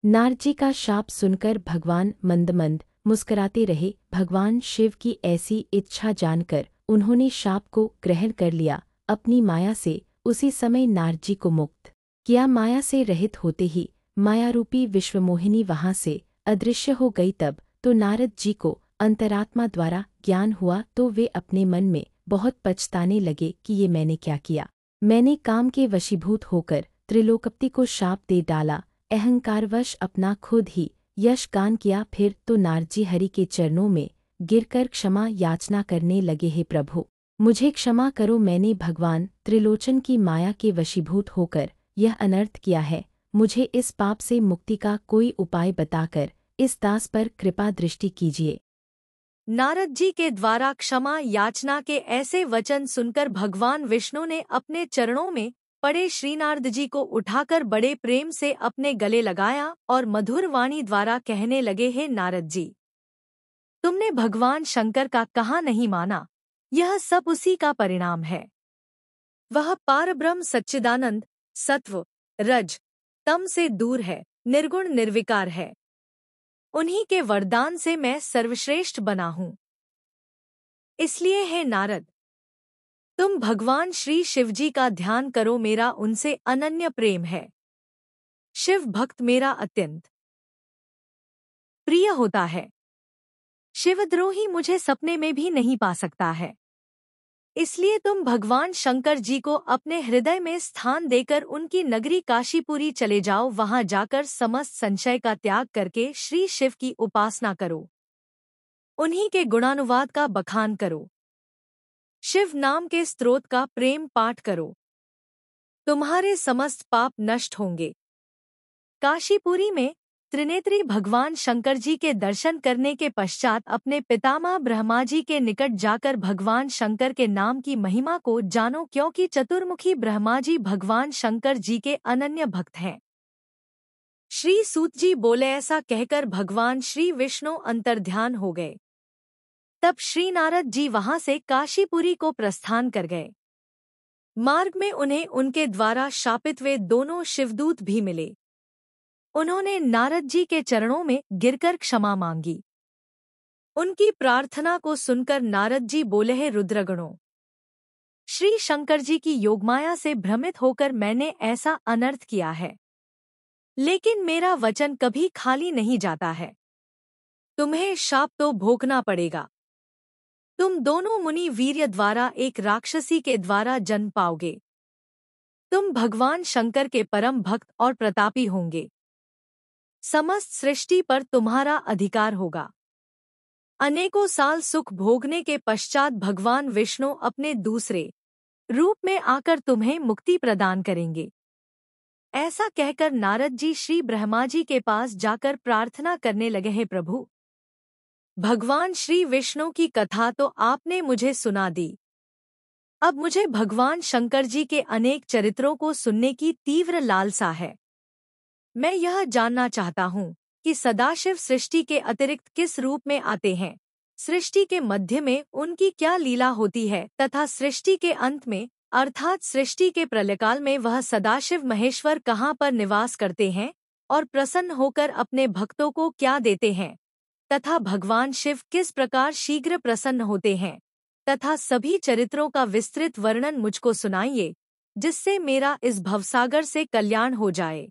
नारद जी का शाप सुनकर भगवान मंद मंद मुस्कुराते रहे। भगवान शिव की ऐसी इच्छा जानकर उन्होंने शाप को ग्रहण कर लिया। अपनी माया से उसी समय नारद जी को मुक्त किया। माया से रहित होते ही मायारूपी विश्वमोहिनी वहां से अदृश्य हो गई। तब तो नारद जी को अंतरात्मा द्वारा ज्ञान हुआ तो वे अपने मन में बहुत पछताने लगे कि ये मैंने क्या किया। मैंने काम के वशीभूत होकर त्रिलोकपति को शाप दे डाला। अहंकारवश अपना खुद ही यश गान किया। फिर तो नारद जी हरि के चरणों में गिरकर क्षमा याचना करने लगे। हे प्रभु, मुझे क्षमा करो, मैंने भगवान त्रिलोचन की माया के वशीभूत होकर यह अनर्थ किया है। मुझे इस पाप से मुक्ति का कोई उपाय बताकर इस दास पर कृपा दृष्टि कीजिए। नारद जी के द्वारा क्षमा याचना के ऐसे वचन सुनकर भगवान विष्णु ने अपने चरणों में पड़े श्रीनारद जी को उठाकर बड़े प्रेम से अपने गले लगाया और मधुर वाणी द्वारा कहने लगे, हे नारद जी, तुमने भगवान शंकर का कहा नहीं माना, यह सब उसी का परिणाम है। वह पारब्रह्म सच्चिदानंद सत्व रज तम से दूर है, निर्गुण निर्विकार है। उन्हीं के वरदान से मैं सर्वश्रेष्ठ बना हूँ। इसलिए हे नारद, तुम भगवान श्री शिवजी का ध्यान करो, मेरा उनसे अनन्य प्रेम है। शिव भक्त मेरा अत्यंत प्रिय होता है। शिवद्रोही मुझे सपने में भी नहीं पा सकता है। इसलिए तुम भगवान शंकर जी को अपने हृदय में स्थान देकर उनकी नगरी काशीपुरी चले जाओ। वहां जाकर समस्त संशय का त्याग करके श्री शिव की उपासना करो। उन्हीं के गुणानुवाद का बखान करो। शिव नाम के स्तोत्र का प्रेम पाठ करो। तुम्हारे समस्त पाप नष्ट होंगे। काशीपुरी में त्रिनेत्री भगवान शंकर जी के दर्शन करने के पश्चात अपने पितामह ब्रह्मा जी के निकट जाकर भगवान शंकर के नाम की महिमा को जानो, क्योंकि चतुर्मुखी ब्रह्मा जी भगवान शंकर जी के अनन्य भक्त हैं। श्री सूत जी बोले। ऐसा कहकर भगवान श्री विष्णु अंतर्ध्यान हो गए। तब श्री नारद जी वहां से काशीपुरी को प्रस्थान कर गए। मार्ग में उन्हें उनके द्वारा शापित वे दोनों शिवदूत भी मिले। उन्होंने नारद जी के चरणों में गिरकर क्षमा मांगी। उनकी प्रार्थना को सुनकर नारद जी बोले, हे रुद्रगणों, श्री शंकर जी की योगमाया से भ्रमित होकर मैंने ऐसा अनर्थ किया है, लेकिन मेरा वचन कभी खाली नहीं जाता है। तुम्हें शाप तो भोगना पड़ेगा। तुम दोनों मुनि वीर्य द्वारा एक राक्षसी के द्वारा जन्म पाओगे। तुम भगवान शंकर के परम भक्त और प्रतापी होंगे। समस्त सृष्टि पर तुम्हारा अधिकार होगा। अनेकों साल सुख भोगने के पश्चात भगवान विष्णु अपने दूसरे रूप में आकर तुम्हें मुक्ति प्रदान करेंगे। ऐसा कहकर नारद जी श्री ब्रह्मा जी के पास जाकर प्रार्थना करने लगे, हे प्रभु, भगवान श्री विष्णु की कथा तो आपने मुझे सुना दी। अब मुझे भगवान शंकर जी के अनेक चरित्रों को सुनने की तीव्र लालसा है। मैं यह जानना चाहता हूँ कि सदाशिव सृष्टि के अतिरिक्त किस रूप में आते हैं, सृष्टि के मध्य में उनकी क्या लीला होती है, तथा सृष्टि के अंत में अर्थात सृष्टि के प्रलयकाल में वह सदाशिव महेश्वर कहाँ पर निवास करते हैं और प्रसन्न होकर अपने भक्तों को क्या देते हैं, तथा भगवान शिव किस प्रकार शीघ्र प्रसन्न होते हैं, तथा सभी चरित्रों का विस्तृत वर्णन मुझको सुनाइए, जिससे मेरा इस भवसागर से कल्याण हो जाए।